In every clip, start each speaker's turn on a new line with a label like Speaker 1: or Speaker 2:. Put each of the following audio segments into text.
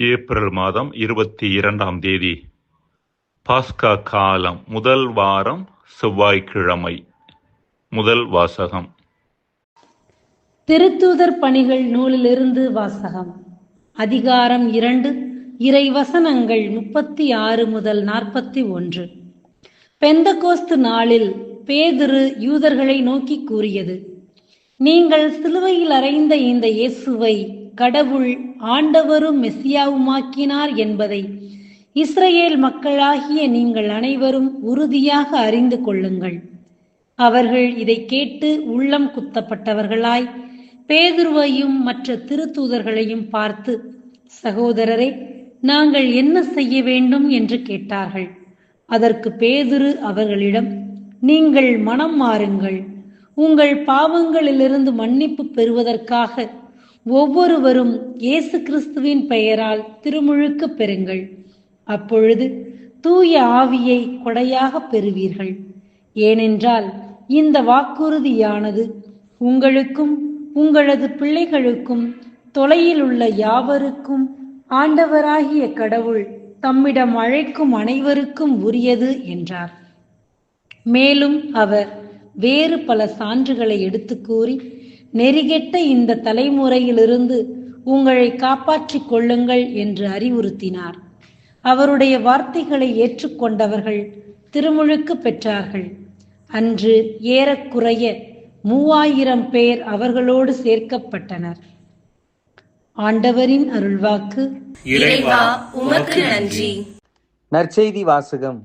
Speaker 1: April மாதம் 22ஆம் தேதி பாஸ்கா காலம் முதல் வாரம் செவ்வாய்க்கிழமை. முதல் வாசகம்
Speaker 2: திருத்தூதர் பணிகள் நூலிலிருந்து வாசகம். அதிகாரம் 2, இறைவசனங்கள் 36 முதல் 41. பெந்தகோஸ்து நாளில் பேதுரு யூதர்களை நோக்கி கூறியது: நீங்கள் சிலுவையில் அறைந்த இந்த இயேசுவை கடவுள் ஆண்டவரும் மெசியாவுமாக்கினார் என்பதை இஸ்ரேல் மக்களாகிய நீங்கள் அனைவரும் உறுதியாக அறிந்து கொள்ளுங்கள். அவர்கள் இதை கேட்டு உள்ளம் குத்தப்பட்டவர்களாய் பேதுருவையும் மற்ற திருத்தூதர்களையும் பார்த்து, சகோதரரே, நாங்கள் என்ன செய்ய வேண்டும் என்று கேட்டார்கள். அதற்கு பேதுரு அவர்களிடம், நீங்கள் மனம் மாறுங்கள், உங்கள் பாவங்களிலிருந்து மன்னிப்பு பெறுவதற்காக ஒவ்வொருவரும் இயேசு கிறிஸ்துவின் பெயரால் திருமுழுக்கு பெறுங்கள். அப்பொழுது தூய ஆவியை கொடையாக பெறுவீர்கள். ஏனென்றால் இந்த வாக்குறுதியானது உங்களுக்கும் உங்களது பிள்ளைகளுக்கும் தொலையில் உள்ள யாவருக்கும் ஆண்டவராகிய கடவுள் தம்மிடம் அழைக்கும் அனைவருக்கும் உரியது என்றார். மேலும் அவர் வேறு பல சான்றுகளை எடுத்து கூறி, நெறிகெட்ட இந்த தலைமுறையிலிருந்து உங்களை காப்பாற்றிக் கொள்ளுங்கள் என்று அறிவுறுத்தினார். அவருடைய வார்த்தைகளை ஏற்றுக்கொண்டவர்கள் திருமுழுக்கு பெற்றார்கள். அன்று ஏறக்குறைய 3000 பேர் அவர்களோடு சேர்க்கப்பட்டனர். ஆண்டவரின் அருள்வாக்கு.
Speaker 3: இறைவா, உமக்கு நன்றி.
Speaker 4: நற்செய்தி வாசகம்.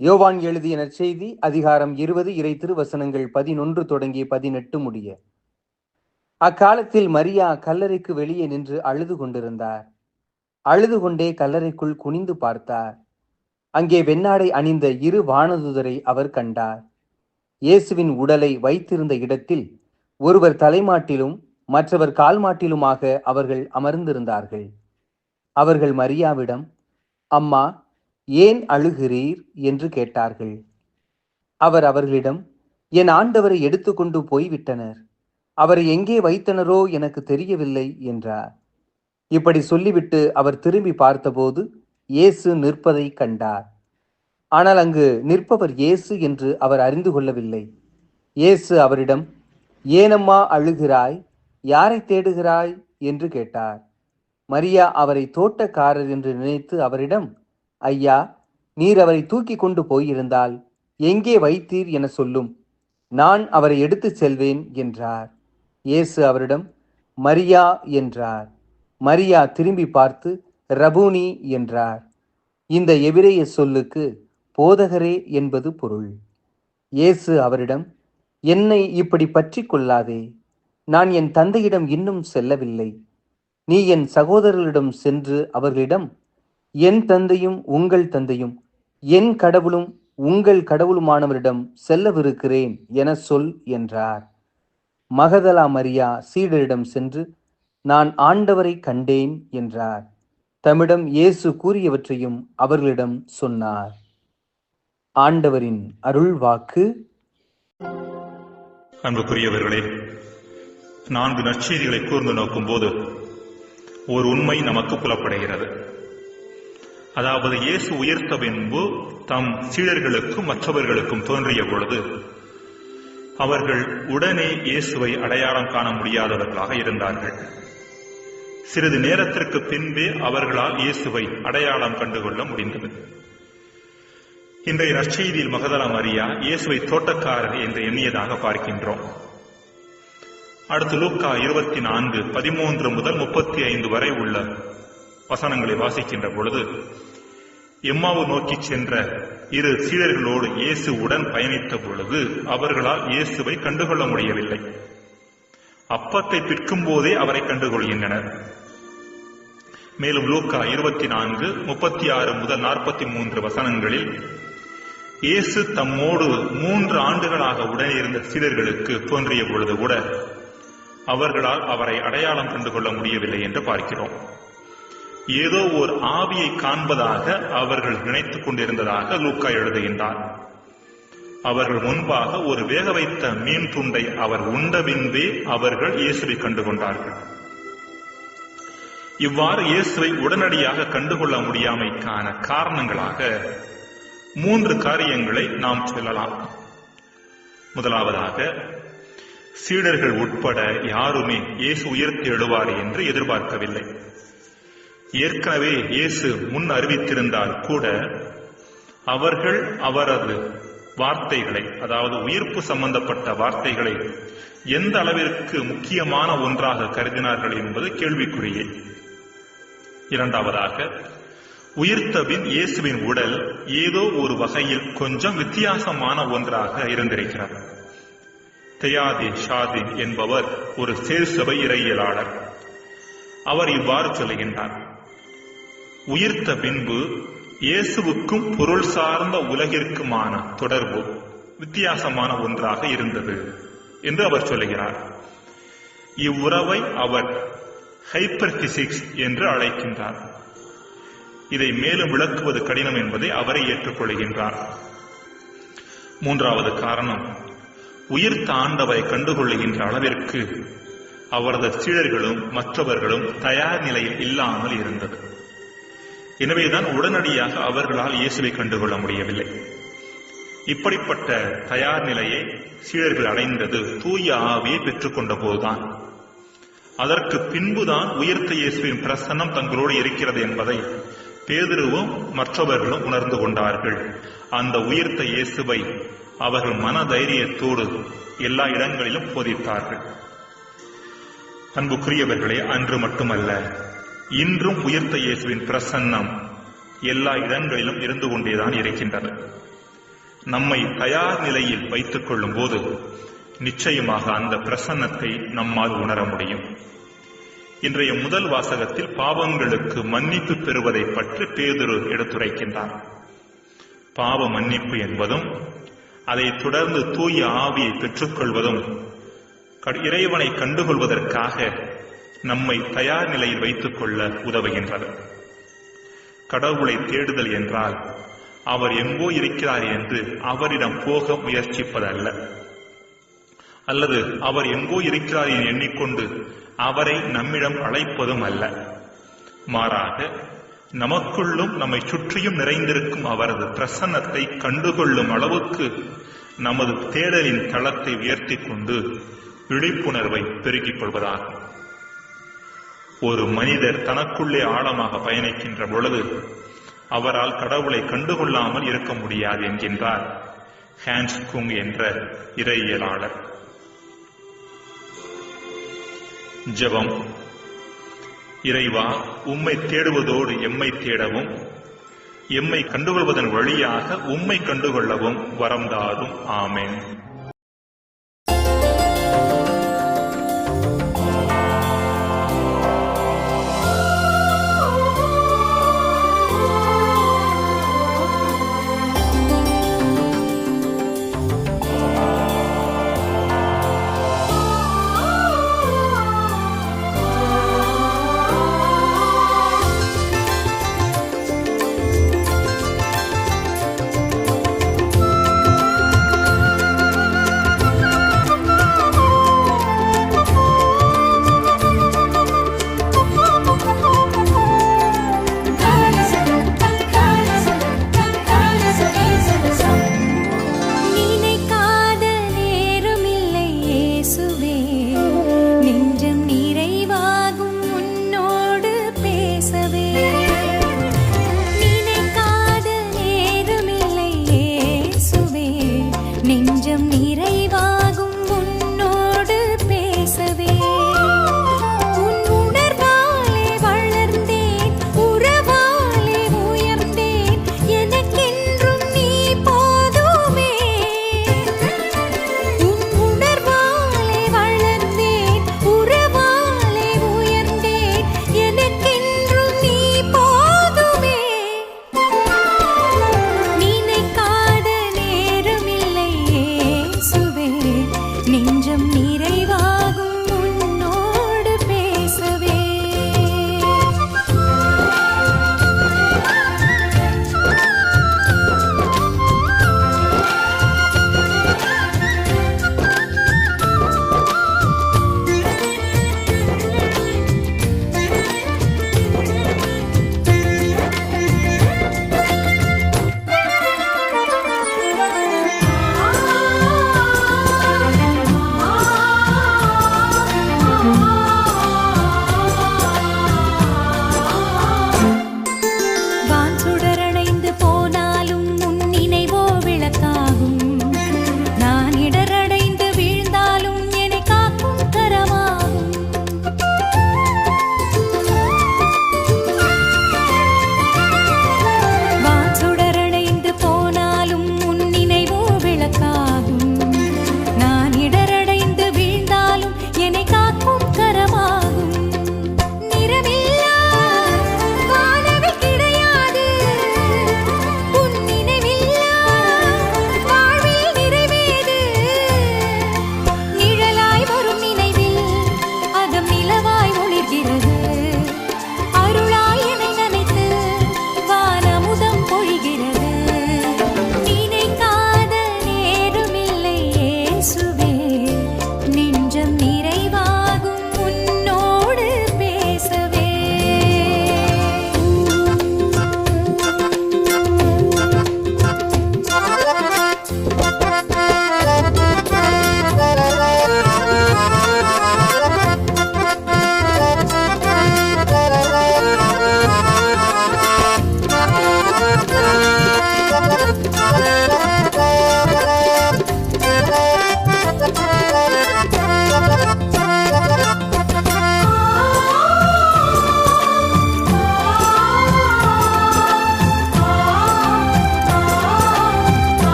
Speaker 4: யோவான் எழுதிய நற்செய்தி அதிகாரம் 20 இறை திருவசனங்கள் 11 தொடங்கி 18 முடிய. அக்காலத்தில் மரியா கல்லறைக்கு வெளியே நின்று அழுது கொண்டிருந்தார். அழுது கொண்டே கல்லறைக்குள் குனிந்து பார்த்தார். அங்கே வெண்ணாடை அணிந்த 2 வானதூதரை அவர் கண்டார். இயேசுவின் உடலை வைத்திருந்த இடத்தில் ஒருவர் தலைமாட்டிலும் மற்றவர் கால்மாட்டிலுமாக அவர்கள் அமர்ந்திருந்தார்கள். அவர்கள் மரியாவிடம், அம்மா, ஏன் அழுகிறீர் என்று கேட்டார்கள். அவர் அவர்களிடம், என் ஆண்டவரை எடுத்துக்கொண்டு போய்விட்டனர். அவரை எங்கே வைத்தனரோ எனக்கு தெரியவில்லை என்றார். இப்படி சொல்லிவிட்டு அவர் திரும்பி பார்த்தபோது இயேசு நிற்பதை கண்டார். ஆனால் அங்கு நிற்பவர் இயேசு என்று அவர் அறிந்து கொள்ளவில்லை. இயேசு அவரிடம், ஏனம்மா அழுகிறாய்? யாரை தேடுகிறாய் என்று கேட்டார். மரியா அவரை தோட்டக்காரர் என்று நினைத்து அவரிடம், ஐயா, நீர் அவரை தூக்கி கொண்டு போயிருந்தால் எங்கே வைத்தீர் என சொல்லும், நான் அவரை எடுத்துச் செல்வேன் என்றார். இயேசு அவரிடம், மரியா என்றார். மரியா திரும்பி பார்த்து ரபூனி என்றார். இந்த எபிரேய சொல்லுக்கு போதகரே என்பது பொருள். இயேசு அவரிடம், என்னை இப்படி பற்றி கொள்ளாதே, நான் என் தந்தையிடம் இன்னும் செல்லவில்லை. நீ என் சகோதரர்களிடம் சென்று அவர்களிடம், என் தந்தையும் உங்கள் தந்தையும் என் கடவுளும் உங்கள் கடவுளுமானவரிடம் செல்லவிருக்கிறேன் என சொல் என்றார். மகதலா மரியா சீடரிடம் சென்று, நான் ஆண்டவரை கண்டேன் என்றார். தம்மிடம் இயேசு கூறியவற்றையும் அவர்களிடம் சொன்னார். ஆண்டவரின் அருள் வாக்கு.
Speaker 1: அன்புக்குரியவர்களே, 4 நற்செய்திகளை கூர்ந்து நோக்கும் போது ஒரு உண்மை நமக்கு புலப்படுகிறது. அதாவது, இயேசு உயிர்த்த பின்பு தம் சீடர்களுக்கும் மற்றவர்களுக்கும் தோன்றிய பொழுது அவர்கள் உடனே இயேசுவை அடையாளம் காண முடியாதவர்களாக இருந்தார்கள். சிறிது நேரத்திற்கு பின்பே அவர்களால் இயேசுவை அடையாளம் கண்டுகொள்ள முடிந்தது. இன்றைய நற்செய்தியில் மகதலா மரியா இயேசுவை தோட்டக்காரர் என்று எண்ணியதாக பார்க்கின்றோம். அடுத்து லூக்கா 24, 13 முதல் 35 வரை உள்ள வசனங்களை வாசிக்கின்ற பொழுது, எம்மாவு நோக்கி சென்ற 2 சீடர்களோடு இயேசு உடன் பயணித்த பொழுது அவர்களால் இயேசுவை கண்டுகொள்ள முடியவில்லை. அப்பத்தை பிற்கும் போதே அவரை கண்டுகொள்கின்றனர். மேலும் லூக்கா 24, 36 முதல் 43 வசனங்களில் இயேசு தம்மோடு 3 ஆண்டுகளாக உடனே இருந்த சீடர்களுக்கு தோன்றிய பொழுது கூட அவர்களால் அவரை அடையாளம் கண்டுகொள்ள முடியவில்லை என்று பார்க்கிறோம். ஏதோ ஒரு ஆவியை காண்பதாக அவர்கள் நினைத்துக் கொண்டிருந்ததாக லூக்கா எழுதுகின்றார். அவர்கள் முன்பாக ஒரு வேக வைத்த மீன் துண்டை அவர் உண்ட பின்பே அவர்கள் இயேசுவை கண்டுகொண்டார்கள். இவ்வாறு இயேசுவை உடனடியாக கண்டுகொள்ள முடியாமைக்கான காரணங்களாக 3 காரியங்களை நாம் சொல்லலாம். முதலாவதாக, சீடர்கள் உட்பட யாருமே இயேசு உயிர்த்து எழுவார் என்று எதிர்பார்க்கவில்லை. ஏற்கனவே இயேசு முன் அறிவித்திருந்தால் கூட அவர்கள் அவரது வார்த்தைகளை, அதாவது உயிர்ப்பு சம்பந்தப்பட்ட வார்த்தைகளை எந்த அளவிற்கு முக்கியமான ஒன்றாக கருதினார்கள் என்பது கேள்விக்குறியே. இரண்டாவதாக, உயிர்த்தபின் இயேசுவின் உடல் ஏதோ ஒரு வகையில் கொஞ்சம் வித்தியாசமான ஒன்றாக இருந்திருக்கிறார். தெயாதி ஷாதின் என்பவர் ஒரு சேருசபை இறையியலாளர். அவர் இவ்வாறு சொல்லுகின்றார்: உயிர்த்த பின்பு இயேசுவுக்கும் பொருள் சார்ந்த உலகிற்குமான தொடர்பு வித்தியாசமான ஒன்றாக இருந்தது என்று அவர் சொல்லுகிறார். இவ்வுறவை அவர் ஹைப்பர்பிசிக்ஸ் என்று அழைக்கின்றார். இதை மேலும் விளக்குவது கடினம் என்பதை அவரை ஏற்றுக்கொள்கின்றார். மூன்றாவது காரணம், உயிர்த்த ஆண்டவரை கண்டுகொள்ளுகின்ற அளவிற்கு அவரது சீடர்களும் மற்றவர்களும் தயார் நிலையில் இல்லாமல் இருந்தது. எனவேதான் உடனடியாக அவர்களால் இயேசுவை கண்டுகொள்ள முடியவில்லை. இப்படிப்பட்ட தயார் நிலையை சீடர்கள் அடைந்தது தூய ஆவியை பெற்றுக்கொண்ட போதுதான். அதற்கு பின்புதான் உயிர்த்த இயேசுவின் பிரசன்னம் தங்களோடு இருக்கிறது என்பதை பேதுருவும் மற்றவர்களும் உணர்ந்து கொண்டார்கள். அந்த உயிர்த்த இயேசுவை அவர்கள் மன தைரியத்தோடு எல்லா இடங்களிலும் போதித்தார்கள். அன்புக்குரியவர்களே, அன்று மட்டுமல்ல, இன்றும் உயிர்த்த இயேசுவின் பிரசன்னம் எல்லா இடங்களிலும் இருந்து கொண்டேதான் இருக்கின்றது. நம்மை தயார் நிலையில் வைத்துக் கொள்ளும் போது நிச்சயமாக அந்த பிரசன்னத்தை நம்மால் உணர முடியும். இன்றைய முதல் வாசகத்தில் பாவங்களுக்கு மன்னிப்பு பெறுவதை பற்றி பேதுரு எடுத்துரைக்கின்றார். பாவ மன்னிப்பு என்பதும் அதை தொடர்ந்து தூய ஆவியை பெற்றுக்கொள்வதும் இறைவனை கண்டுகொள்வதற்காக நம்மை தயார் நிலையில் வைத்துக் கொள்ள உதவுகின்றது. கடவுளை தேடுதல் என்றால் அவர் எங்கோ இருக்கிறார் என்று அவரிடம் போக முயற்சிப்பதல்ல, அல்லது அவர் எங்கோ இருக்கிறார் என்று எண்ணிக்கொண்டு அவரை நம்மிடம் அழைப்பதும் அல்ல. மாறாக நமக்குள்ளும் நம்மை சுற்றியும் நிறைந்திருக்கும் அவரது பிரசன்னத்தை கண்டுகொள்ளும் அளவுக்கு நமது தேடலின் தளத்தை உயர்த்தி கொண்டு விழிப்புணர்வை பெருக்கிக் கொள்வதாகும். ஒரு மனிதர் தனக்குள்ளே ஆழமாக பயணிக்கின்ற பொழுது அவரால் கடவுளை கண்டுகொள்ளாமல் இருக்க முடியாது என்கின்றார் ஹான்ஸ் குங் என்ற இறையியலாளர். ஜெபம். இறைவா, உம்மை தேடுவதோடு எம்மை தேடவும், எம்மை கண்டுகொள்வதன் வழியாக உம்மை கண்டுகொள்ளவும் வரம் தாரும். ஆமென்.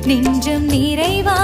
Speaker 5: நெஞ்சம் நிறைவா